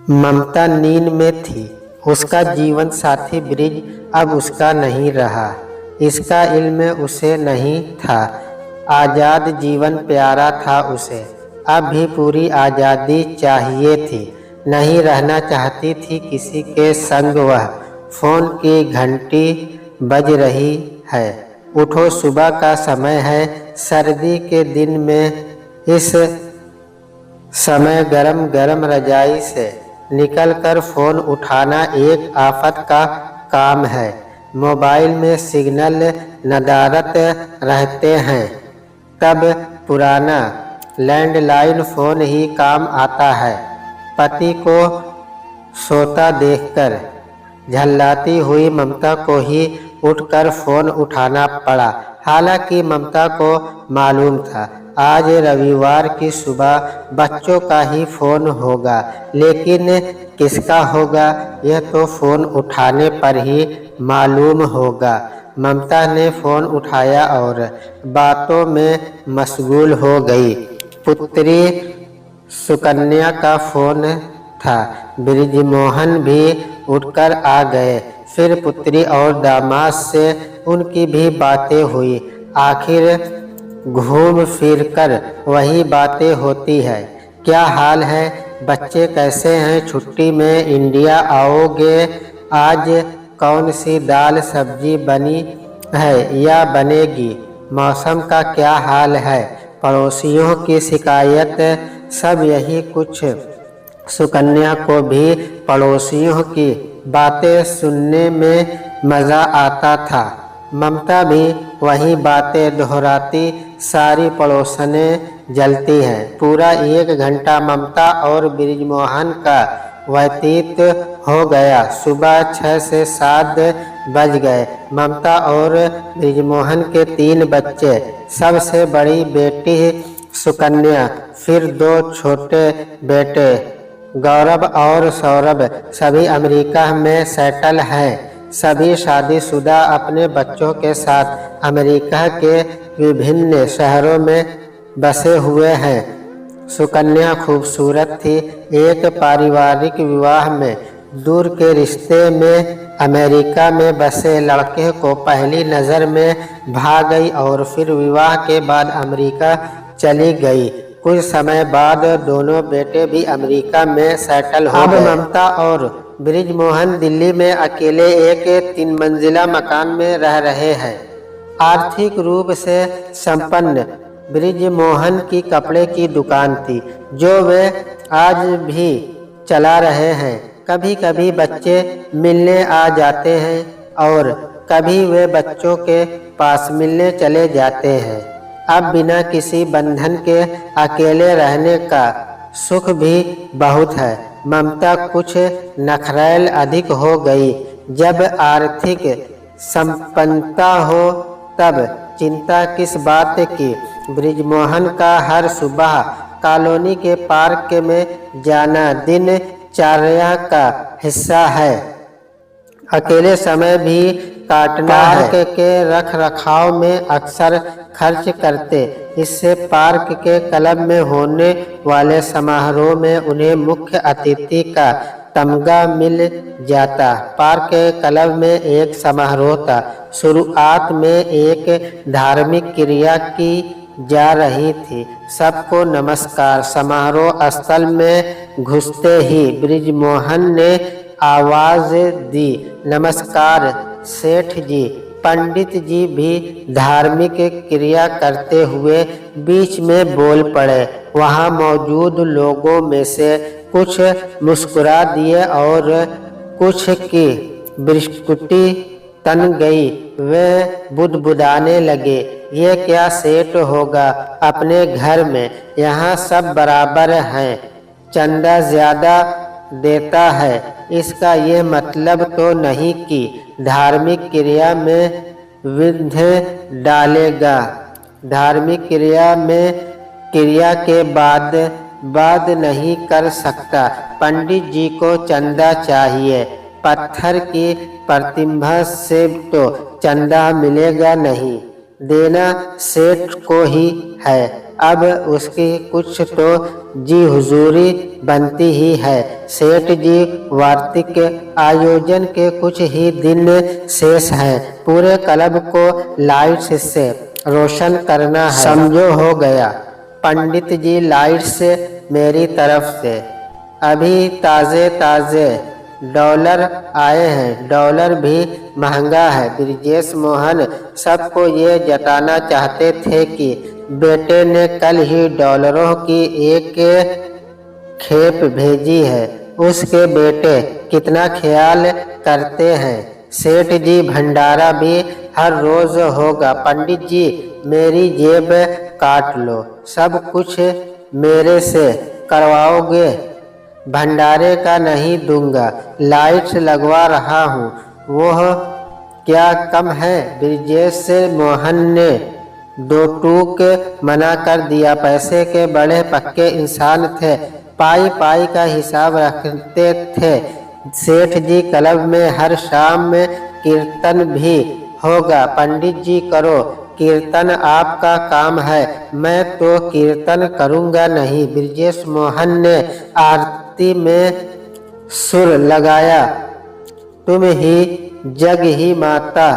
ममता नींद में थी। उसका जीवन साथी ब्रिज अब उसका नहीं रहा। इसका इल्म उसे नहीं था। आज़ाद जीवन प्यारा था उसे। अब भी पूरी आज़ादी चाहिए थी। नहीं रहना चाहती थी किसी के संग वह। फ़ोन की घंटी बज रही है। उठो, सुबह का समय है। सर्दी के दिन में इस समय गरम गरम रजाई से निकलकर फ़ोन उठाना एक आफत का काम है। मोबाइल में सिग्नल नदारद रहते हैं। तब पुराना लैंडलाइन फ़ोन ही काम आता है। पति को सोता देखकर झल्लाती हुई ममता को ही उठकर फ़ोन उठाना पड़ा। हालांकि ममता को मालूम था आज रविवार की सुबह बच्चों का ही फ़ोन होगा, लेकिन किसका होगा यह तो फ़ोन उठाने पर ही मालूम होगा। ममता ने फ़ोन उठाया और बातों में मशगूल हो गई। पुत्री सुकन्या का फ़ोन था। बृजमोहन भी उठकर आ गए। फिर पुत्री और दामाद से उनकी भी बातें हुई। आखिर घूम फिर कर वही बातें होती है। क्या हाल है? बच्चे कैसे हैं? छुट्टी में इंडिया आओगे? आज कौन सी दाल सब्जी बनी है या बनेगी? मौसम का क्या हाल है? पड़ोसियों की शिकायत, सब यही कुछ। सुकन्या को भी पड़ोसियों की बातें सुनने में मज़ा आता था। ममता भी वही बातें दोहराती। सारी पड़ोसनें जलती हैं। पूरा 1 घंटा ममता और बृजमोहन का व्यतीत हो गया। सुबह 6 से 7 बज गए। ममता और बृजमोहन के 3 बच्चे, सबसे बड़ी बेटी सुकन्या, फिर 2 छोटे बेटे गौरव और सौरभ, सभी अमेरिका में सेटल हैं। सभी शादीशुदा अपने बच्चों के साथ अमेरिका के विभिन्न शहरों में बसे हुए हैं। सुकन्या खूबसूरत थी। एक पारिवारिक विवाह में दूर के रिश्ते में अमेरिका में बसे लड़के को पहली नज़र में भा गई और फिर विवाह के बाद अमेरिका चली गई। कुछ समय बाद दोनों बेटे भी अमेरिका में सेटल हो गए। अब ममता और बृजमोहन दिल्ली में अकेले एक 3 मंजिला मकान में रह रहे हैं। आर्थिक रूप से संपन्न बृजमोहन की कपड़े की दुकान थी, जो वे आज भी चला रहे हैं। कभी कभी बच्चे मिलने आ जाते हैं और कभी वे बच्चों के पास मिलने चले जाते हैं। अब बिना किसी बंधन के अकेले रहने का सुख भी बहुत है। ममता कुछ नखरैल अधिक हो गई। जब आर्थिक संपन्नता हो तब चिंता किस बात की। बृजमोहन का हर सुबह कॉलोनी के पार्क में जाना दिनचर्या का हिस्सा है। अकेले समय भी काटना है। पार्क के रख रखाव में अक्सर खर्च करते। इससे पार्क के क्लब में होने वाले समारोह में उन्हें मुख्य अतिथि का तमगा मिल जाता। पार्क के क्लब में एक समारोह था। शुरुआत में एक धार्मिक क्रिया की जा रही थी। सबको नमस्कार। समारोह स्थल में घुसते ही बृजमोहन ने आवाज दी, नमस्कार सेठ जी। पंडित जी भी धार्मिक क्रिया करते हुए बीच में बोल पड़े। वहां मौजूद लोगों में से कुछ मुस्कुरा दिए और कुछ की बिस्कुटी तन गई। वे बुदबुदाने लगे, ये क्या सेठ होगा अपने घर में? यहाँ सब बराबर हैं। चंदा ज्यादा देता है, इसका ये मतलब तो नहीं कि धार्मिक क्रिया में विघ्न डालेगा। धार्मिक क्रिया में क्रिया के बाद नहीं कर सकता। पंडित जी को चंदा चाहिए। पत्थर की प्रतिमा से तो चंदा मिलेगा नहीं। देना सेठ को ही है। अब उसकी कुछ तो जी हुजूरी बनती ही है। सेठ जी, वार्षिक आयोजन के कुछ ही दिन शेष हैं। पूरे क्लब को लाइट्स से रोशन करना है, समझो हो गया। पंडित जी, लाइट्स मेरी तरफ से। अभी ताज़े ताज़े डॉलर आए हैं। डॉलर भी महंगा है। ब्रिजेश मोहन सबको ये जताना चाहते थे कि बेटे ने कल ही डॉलरों की एक खेप भेजी है। उसके बेटे कितना ख्याल करते हैं। सेठ जी, भंडारा भी हर रोज होगा। पंडित जी, मेरी जेब काट लो। सब कुछ मेरे से करवाओगे? भंडारे का नहीं दूंगा। लाइट्स लगवा रहा हूँ, वह क्या कम है? ब्रिजेश मोहन ने दो टूक मना कर दिया। पैसे के बड़े पक्के इंसान थे। पाई पाई का हिसाब रखते थे। सेठ जी, क्लब में हर शाम कीर्तन भी होगा। पंडित जी, करो कीर्तन, आपका काम है। मैं तो कीर्तन करूँगा नहीं। ब्रिजेश मोहन ने आरती में सुर लगाया। तुम ही जग ही माता,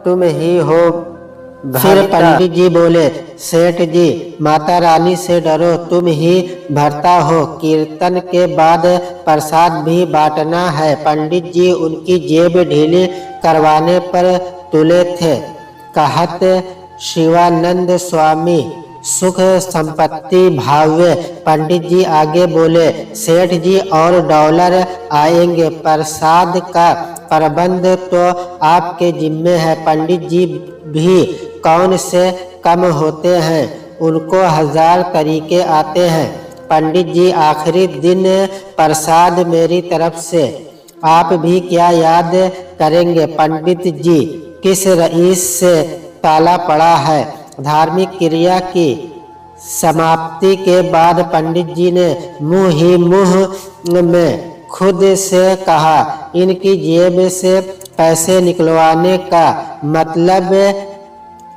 तुम ही हो। फिर पंडित जी बोले, सेठ जी, माता रानी से डरो, तुम ही भरता हो। कीर्तन के बाद प्रसाद भी बांटना है। पंडित जी उनकी जेब ढीली करवाने पर तुले थे। कहत शिवानंद स्वामी, सुख संपत्ति भाव्य। पंडित जी आगे बोले, सेठ जी, और डॉलर आएंगे। प्रसाद का प्रबंध तो आपके जिम्मे है। पंडित जी भी कौन से कम होते हैं, उनको 1000 तरीके आते हैं। पंडित जी, आखिरी दिन प्रसाद मेरी तरफ से। आप भी क्या याद करेंगे? पंडित जी, किस रईस से ताला पड़ा है? धार्मिक क्रिया की समाप्ति के बाद पंडित जी ने मुंह ही मुंह में खुद से कहा, इनकी जेब से पैसे निकलवाने का मतलब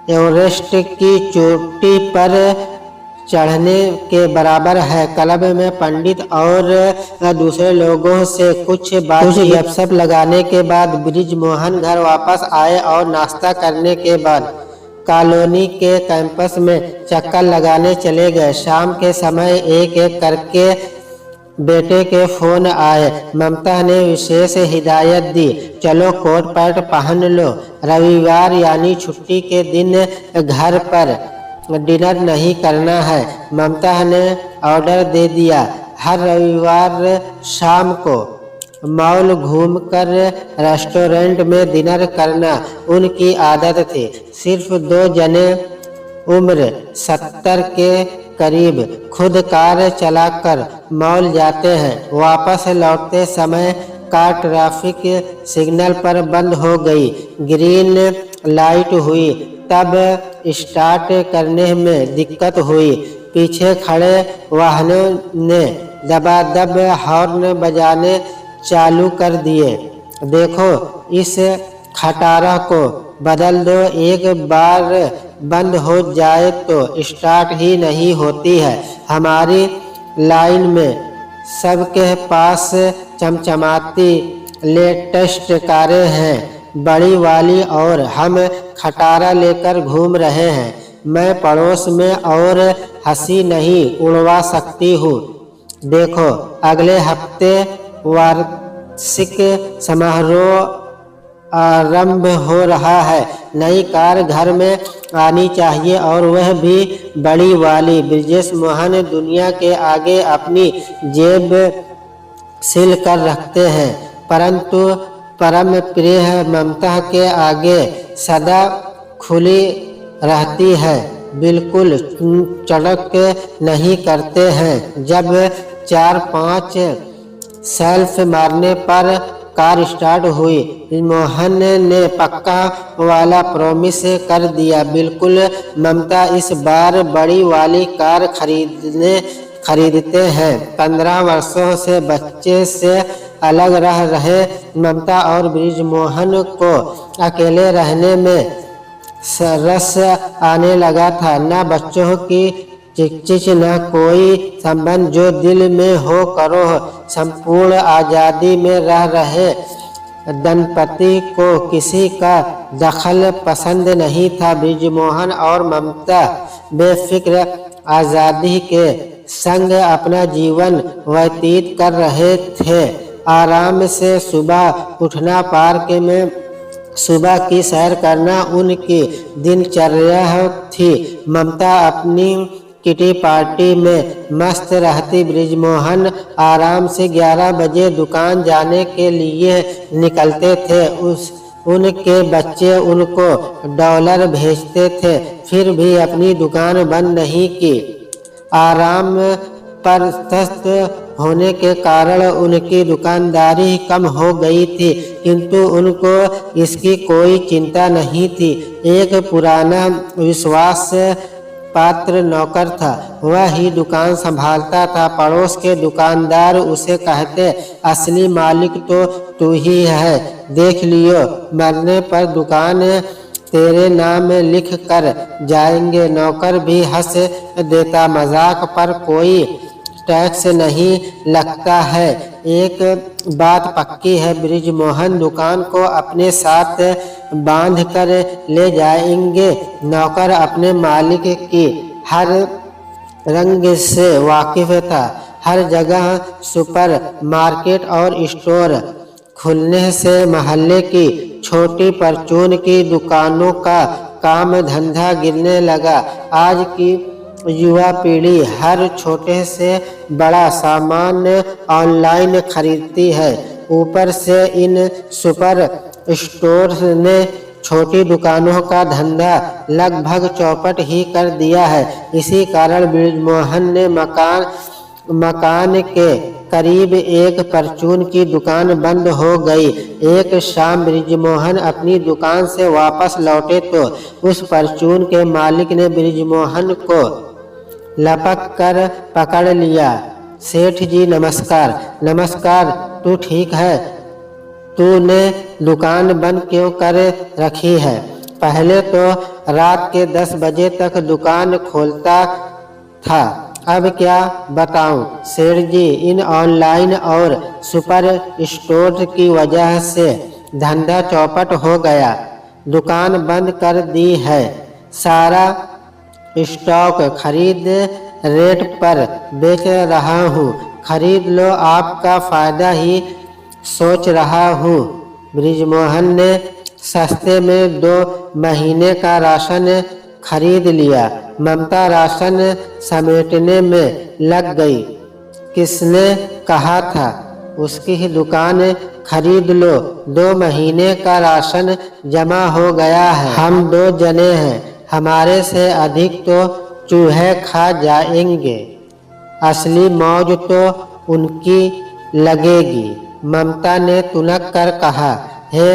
एवरेस्ट की चोटी पर चढ़ने के बराबर है। क्लब में पंडित और दूसरे लोगों से कुछ गपशप लगाने के बाद ब्रिज मोहन घर वापस आए और नाश्ता करने के बाद कॉलोनी के कैंपस में चक्कर लगाने चले गए। शाम के समय एक एक करके बेटे के फोन आए। ममता ने विशेष हिदायत दी, चलो कोट पैंट पहन लो। रविवार यानी छुट्टी के दिन घर पर डिनर नहीं करना है। ममता ने ऑर्डर दे दिया। हर रविवार शाम को मॉल घूमकर रेस्टोरेंट में डिनर करना उनकी आदत थी। सिर्फ 2 जने उम्र 70 के करीब खुद कार चलाकर मॉल जाते हैं। वापस लौटते समय कार ट्रैफिक सिग्नल पर बंद हो गई। ग्रीन लाइट हुई, तब स्टार्ट करने में दिक्कत हुई। पीछे खड़े वाहनों ने दबादब हॉर्न बजाने चालू कर दिए। देखो, इस खटारा को बदल दो। एक बार बंद हो जाए तो स्टार्ट ही नहीं होती है। हमारी लाइन में सबके पास चमचमाती लेटेस्ट कारें हैं, बड़ी वाली, और हम खटारा लेकर घूम रहे हैं। मैं पड़ोस में और हंसी नहीं उड़वा सकती हूँ। देखो, अगले हफ्ते वार्षिक समारोह आरंभ हो रहा है। नई कार घर में आनी चाहिए, और वह भी बड़ी वाली। ब्रिजेश मोहन दुनिया के आगे अपनी जेब सील कर रखते हैं, परंतु परम प्रिय ममता के आगे सदा खुली रहती है। बिल्कुल चड़क नहीं करते हैं। जब 4-5 सेल्फ मारने पर कार स्टार्ट हुई। मोहन ने पक्का वाला प्रॉमिस कर दिया, बिल्कुल ममता इस बार बड़ी वाली कार खरीदते हैं। 15 वर्षों से बच्चे से अलग रह रहे ममता और ब्रिज मोहन को अकेले रहने में रस आने लगा था। न बच्चों की चिकचिच न कोई संबंध जो दिल में हो करो। संपूर्ण आज़ादी में रह रहे दंपति को किसी का दखल पसंद नहीं था। बृजमोहन और ममता बेफिक्र आज़ादी के संग अपना जीवन व्यतीत कर रहे थे। आराम से सुबह उठना, पार्क में सुबह की सैर करना उनकी दिनचर्या थी। ममता अपनी किटी पार्टी में मस्त रहती। बृजमोहन आराम से 11 बजे दुकान जाने के लिए निकलते थे। उनके बच्चे उनको डॉलर भेजते थे, फिर भी अपनी दुकान बंद नहीं की। आराम पर तस्त होने के कारण उनकी दुकानदारी कम हो गई थी, किंतु उनको इसकी कोई चिंता नहीं थी। एक पुराना विश्वास पात्र नौकर था, वह ही दुकान संभालता था। पड़ोस के दुकानदार उसे कहते, असली मालिक तो तू ही है, देख लियो, मरने पर दुकान तेरे नाम लिख कर जाएंगे। नौकर भी हंस देता, मजाक पर कोई टैक्स नहीं लगता है। एक बात पक्की है, बृजमोहन दुकान को अपने साथ बांध कर ले जाएंगे। नौकर अपने मालिक की हर रंग से वाकिफ था। हर जगह सुपर मार्केट और स्टोर खुलने से महल्ले की छोटी परचून की दुकानों का काम धंधा गिरने लगा। आज की युवा पीढ़ी हर छोटे से बड़ा सामान ऑनलाइन खरीदती है। ऊपर से इन सुपर स्टोर्स ने छोटी दुकानों का धंधा लगभग चौपट ही कर दिया है। इसी कारण बृजमोहन ने मकान के करीब एक परचून की दुकान बंद हो गई। एक शाम बृजमोहन अपनी दुकान से वापस लौटे तो उस परचून के मालिक ने बृजमोहन को लपक कर पकड़ लिया। सेठ जी नमस्कार। नमस्कार, तू ठीक है? तूने दुकान बंद क्यों कर रखी है? पहले तो रात के 10 बजे तक दुकान खोलता था, अब क्या बताऊं सेठ जी, इन ऑनलाइन और सुपर स्टोर की वजह से धंधा चौपट हो गया। दुकान बंद कर दी है। सारा स्टॉक खरीद रेट पर बेच रहा हूँ, खरीद लो, आपका फायदा ही सोच रहा हूँ। बृजमोहन ने सस्ते में 2 महीने का राशन खरीद लिया। ममता राशन समेटने में लग गई। किसने कहा था उसकी ही दुकान खरीद लो, 2 महीने का राशन जमा हो गया है। हम 2 जने हैं, हमारे से अधिक तो चूहे खा जाएंगे। असली मौज तो उनकी लगेगी। ममता ने तुनक कर कहा, हे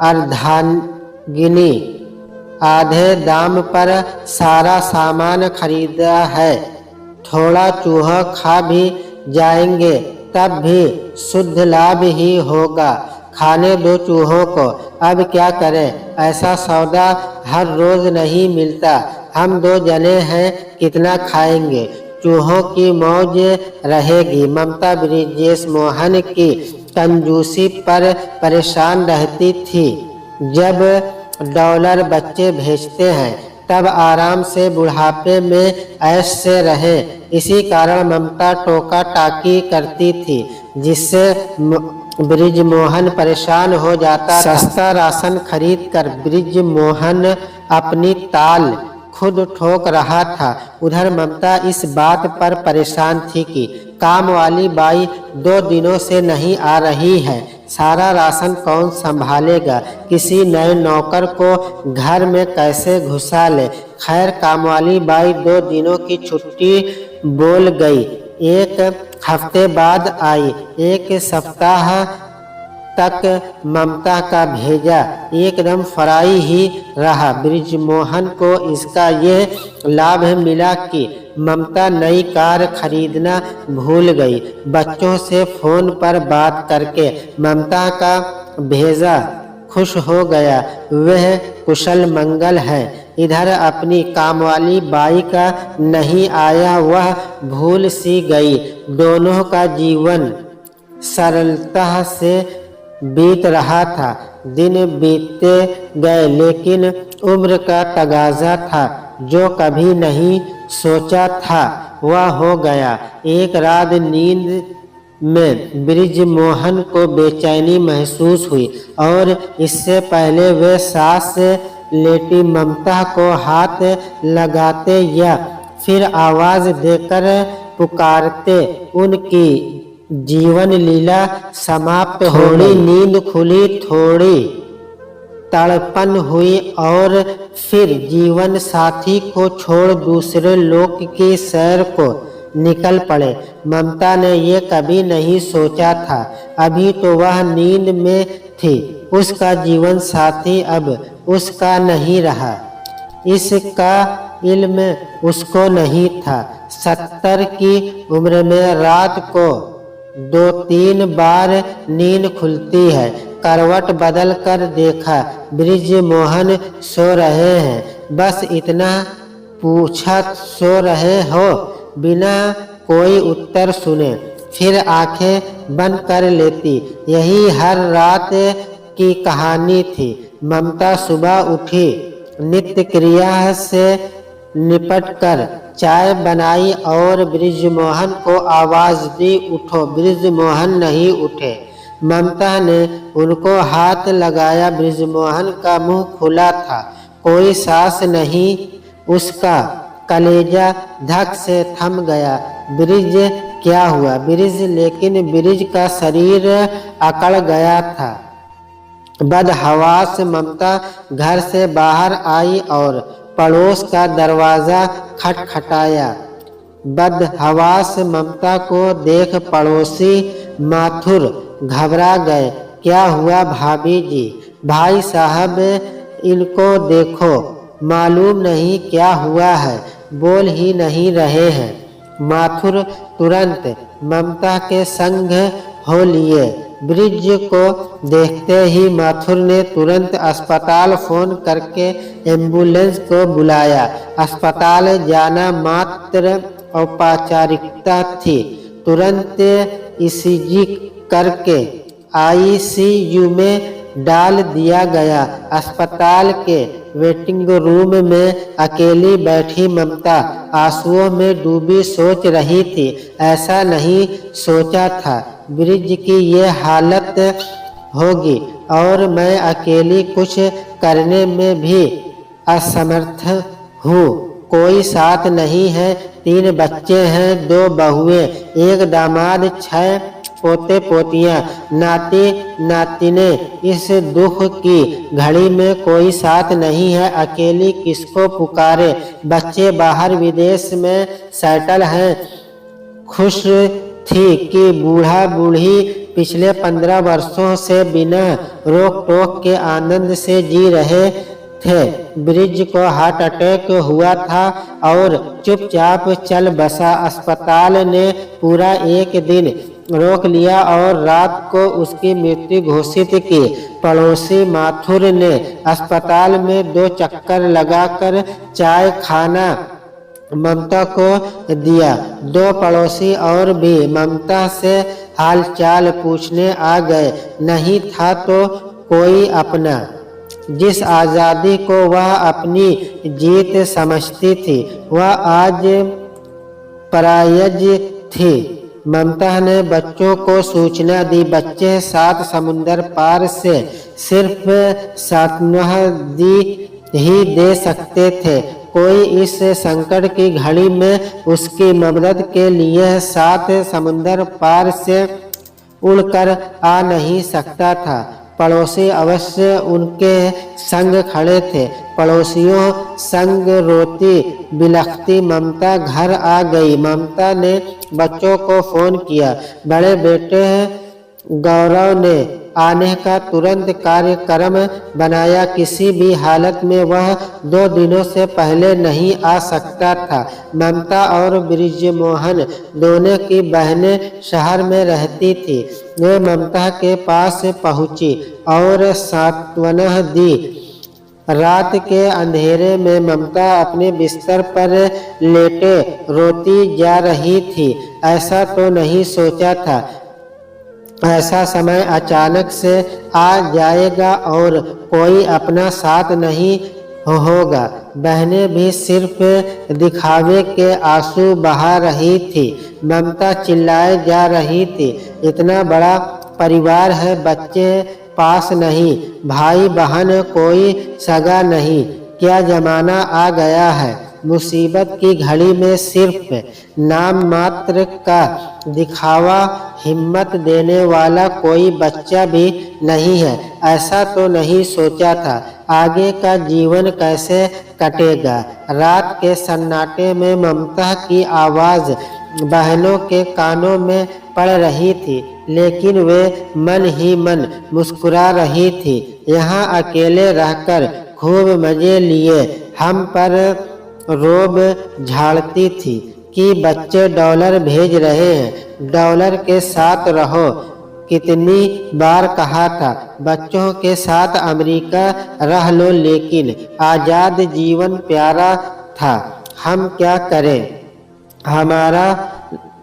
अर्धांगिनी, आधे दाम पर सारा सामान खरीदा है, थोड़ा चूहा खा भी जाएंगे तब भी शुद्ध लाभ ही होगा। खाने दो चूहों को, अब क्या करें, ऐसा सौदा हर रोज नहीं मिलता। हम 2 जने हैं, कितना खाएंगे, चूहों की मौज रहेगी। ममता बृजमोहन की कंजूसी पर परेशान रहती थी। जब डॉलर बच्चे भेजते हैं तब आराम से बुढ़ापे में ऐश से रहे। इसी कारण ममता टोका टाकी करती थी, जिससे बृजमोहन परेशान हो जाता। सस्ता राशन खरीद कर बृजमोहन अपनी ताल खुद ठोक रहा था। उधर ममता इस बात पर परेशान थी कि काम वाली बाई 2 दिनों से नहीं आ रही है। सारा राशन कौन संभालेगा, किसी नए नौकर को घर में कैसे घुसा ले। खैर काम वाली बाई 2 दिनों की छुट्टी बोल गई। 1 हफ्ते बाद आई। 1 सप्ताह तक ममता का भेजा एकदम फराई ही रहा। बृजमोहन को इसका ये लाभ मिला कि ममता नई कार खरीदना भूल गई। बच्चों से फोन पर बात करके ममता का भेजा खुश हो गया, वह कुशल मंगल है। इधर अपनी कामवाली बाई का नहीं आया, वह भूल सी गई। दोनों का जीवन सरलता से बीत रहा था। दिन बीतते गए, लेकिन उम्र का तगाजा था। जो कभी नहीं सोचा था वह हो गया। एक रात नींद में बृजमोहन को बेचैनी महसूस हुई और इससे पहले वे सास लेटी ममता को हाथ लगाते या फिर आवाज देकर पुकारते उनकी जीवन लीला समाप्त हो गई। थोड़ी नींद खुली, थोड़ी तड़पन हुई और फिर जीवन साथी को छोड़ दूसरे लोक की सैर को निकल पड़े। ममता ने ये कभी नहीं सोचा था। अभी तो वह नींद में थी। उसका जीवन साथी अब उसका नहीं रहा, इसका इल्म उसको नहीं था। 70 की उम्र में रात को 2-3 बार नींद खुलती है। करवट बदल कर देखा, बृजमोहन सो रहे हैं। बस इतना पूछा, सो रहे हो? बिना कोई उत्तर सुने फिर आंखें बंद कर लेती। यही हर रात की कहानी थी। ममता सुबह उठी, नित्य क्रिया से निपट कर चाय बनाई और बृजमोहन को आवाज दी, उठो। बृजमोहन नहीं उठे। ममता ने उनको हाथ लगाया। बृजमोहन का मुंह खुला था, कोई सांस नहीं। उसका कलेजा धक से थम गया। ब्रिज क्या हुआ? ब्रिज, लेकिन ब्रिज का शरीर अकड़ गया था। बदहवास ममता घर से बाहर आई और पड़ोस का दरवाजा खटखटाया। बदहवास ममता को देख पड़ोसी माथुर घबरा गए। क्या हुआ भाभी जी? भाई साहब इनको देखो, मालूम नहीं क्या हुआ है, बोल ही नहीं रहे हैं। माथुर तुरंत ममता के संग हो लिए। ब्रिज को देखते ही माथुर ने तुरंत अस्पताल फोन करके एम्बुलेंस को बुलाया। अस्पताल जाना मात्र औपचारिकता थी। तुरंत ईसीजी करके आईसीयू में डाल दिया गया। अस्पताल के वेटिंग रूम में अकेली बैठी ममता आंसुओं में डूबी सोच रही थी, ऐसा नहीं सोचा था ब्रिज की ये हालत होगी और मैं अकेली कुछ करने में भी असमर्थ हूँ। कोई साथ नहीं है। 3 बच्चे हैं, 2 बहुएं, 1 दामाद, 6 पोते पोतियां, नाती नातिने। इस दुख की घड़ी में कोई साथ नहीं है, अकेली किसको पुकारे। बच्चे बाहर विदेश में सेटल हैं। खुश थी कि बूढ़ा बूढ़ी पिछले 15 वर्षों से बिना रोक टोक के आनंद से जी रहे थे। ब्रिज को हार्ट अटैक हुआ था और चुपचाप चल बसा। अस्पताल ने पूरा 1 दिन रोक लिया और रात को उसकी मृत्यु घोषित की। पड़ोसी माथुर ने अस्पताल में 2 चक्कर लगाकर चाय खाना ममता को दिया। 2 पड़ोसी और भी ममता से हालचाल पूछने आ गए। नहीं था तो कोई अपना। जिस आज़ादी को वह अपनी जीत समझती थी वह आज परायज थी। ममता ने बच्चों को सूचना दी। बच्चे 7 समुंदर पार से सिर्फ सात्वहदी ही दे सकते थे। कोई इस संकट की घड़ी में उसकी मदद के लिए 7 समुंदर पार से उड़कर आ नहीं सकता था। पड़ोसी अवश्य उनके संग खड़े थे। पड़ोसियों संग रोती बिलखती ममता घर आ गई। ममता ने बच्चों को फोन किया। बड़े बेटे गौरव ने आने का तुरंत कार्यक्रम बनाया। किसी भी हालत में वह 2 दिनों से पहले नहीं आ सकता था। ममता और बृजमोहन दोनों की बहनें शहर में रहती थी। वे ममता के पास पहुंची और सांत्वना दी। रात के अंधेरे में ममता अपने बिस्तर पर लेटे रोती जा रही थी। ऐसा तो नहीं सोचा था ऐसा समय अचानक से आ जाएगा और कोई अपना साथ नहीं होगा। बहनें भी सिर्फ दिखावे के आंसू बहा रही थी। ममता चिल्लाए जा रही थी, इतना बड़ा परिवार है, बच्चे पास नहीं, भाई बहन कोई सगा नहीं, क्या जमाना आ गया है। मुसीबत की घड़ी में सिर्फ नाम मात्र का दिखावा, हिम्मत देने वाला कोई बच्चा भी नहीं है। ऐसा तो नहीं सोचा था आगे का जीवन कैसे कटेगा। रात के सन्नाटे में ममता की आवाज़ बहनों के कानों में पड़ रही थी, लेकिन वे मन ही मन मुस्कुरा रही थी। यहाँ अकेले रहकर खूब मजे लिए, हम पर रोब झाड़ती थी कि बच्चे डॉलर भेज रहे हैं, डॉलर के साथ रहो। कितनी बार कहा था बच्चों के साथ अमेरिका रह लो, लेकिन आज़ाद जीवन प्यारा था। हम क्या करें, हमारा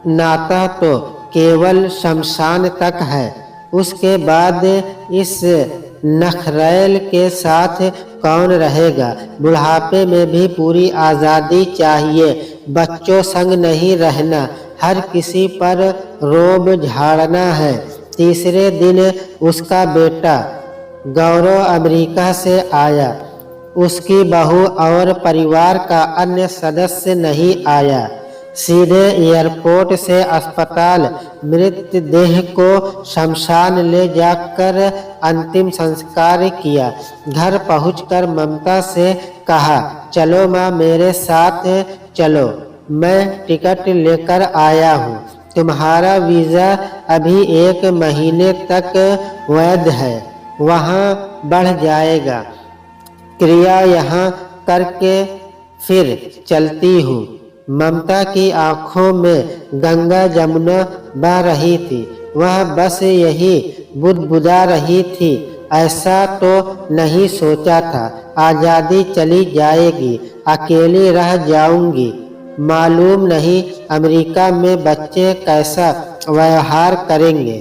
नाता तो केवल शमशान तक है, उसके बाद इस नखरैल के साथ कौन रहेगा। बुढ़ापे में भी पूरी आज़ादी चाहिए, बच्चों संग नहीं रहना, हर किसी पर रोब झाड़ना है। तीसरे दिन उसका बेटा गौरव अमेरिका से आया, उसकी बहू और परिवार का अन्य सदस्य नहीं आया। सीधे एयरपोर्ट से अस्पताल मृतदेह को शमशान ले जाकर अंतिम संस्कार किया। घर पहुंचकर ममता से कहा, चलो माँ मेरे साथ चलो, मैं टिकट लेकर आया हूँ, तुम्हारा वीज़ा अभी 1 महीने तक वैध है, वहाँ बढ़ जाएगा। क्रिया यहाँ करके फिर चलती हूँ। ममता की आंखों में गंगा जमुना बह रही थी, वह बस यही बुदबुदा रही थी। ऐसा तो नहीं सोचा था आज़ादी चली जाएगी, अकेली रह जाऊंगी। मालूम नहीं अमेरिका में बच्चे कैसा व्यवहार करेंगे।